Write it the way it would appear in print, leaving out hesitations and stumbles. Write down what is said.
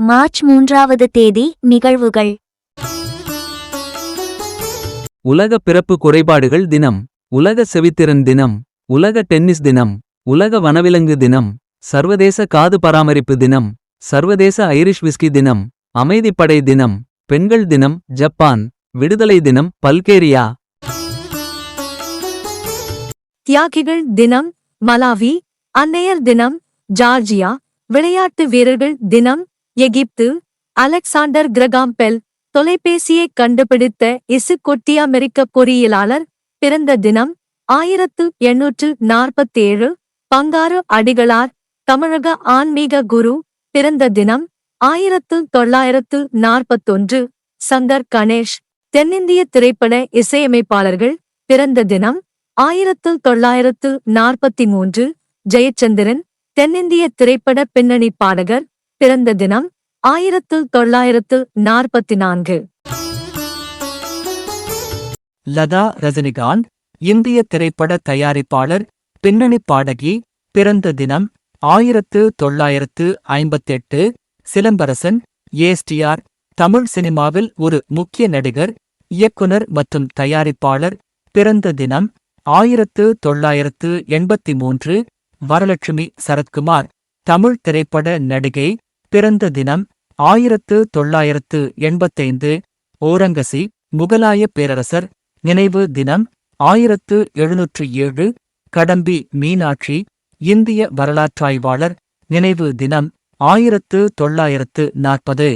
March 3ஆவது தேதி நிகழ்வுகள். உலக பிறப்பு குறைபாடுகள் தினம், உலக செவித்திறன் தினம், உலக டென்னிஸ் தினம், உலக வனவிலங்கு தினம், சர்வதேச காது பராமரிப்பு தினம், சர்வதேச ஐரிஷ் விஸ்கி தினம், அமைதிப்படை தினம், பெண்கள் தினம் ஜப்பான், விடுதலை தினம் பல்கேரியா. தியாகிகள் தினம் மலாவி, அன்னையர் தினம் ஜார்ஜியா, விளையாட்டு வீரர்கள் தினம் எகிப்து, அலெக்சாண்டர் கிரகாம் பெல் தொலைபேசியை கண்டுபிடித்த இசுக்கொட்டி அமெரிக்க பொறியியலாளர் பிறந்த தினம் 1847. பங்காரு அடிகளார் தமிழக ஆன்மீக குரு பிறந்த தினம் 1941. சங்கர் கணேஷ் தென்னிந்திய திரைப்பட இசையமைப்பாளர்கள் பிறந்த தினம் 1943. ஜெயச்சந்திரன் தென்னிந்திய திரைப்பட பின்னணி பாடகர் பிறந்த தினம் 1944. லதா ரஜினிகாந்த் இந்திய திரைப்பட தயாரிப்பாளர், பின்னணி பாடகி பிறந்த தினம் 1958. சிலம்பரசன் எஸ்டிஆர் தமிழ் சினிமாவில் ஒரு முக்கிய நடிகர், இயக்குனர் மற்றும் தயாரிப்பாளர் பிறந்த தினம் 1983. வரலட்சுமி சரத்குமார் தமிழ் திரைப்பட நடிகை பிறந்த தினம் 1985. ஓரங்கசீப் முகலாய பேரரசர் நினைவு தினம் 1707. கடம்பி மீனாட்சி இந்திய வரலாற்றாய்வாளர் நினைவு தினம் 1940.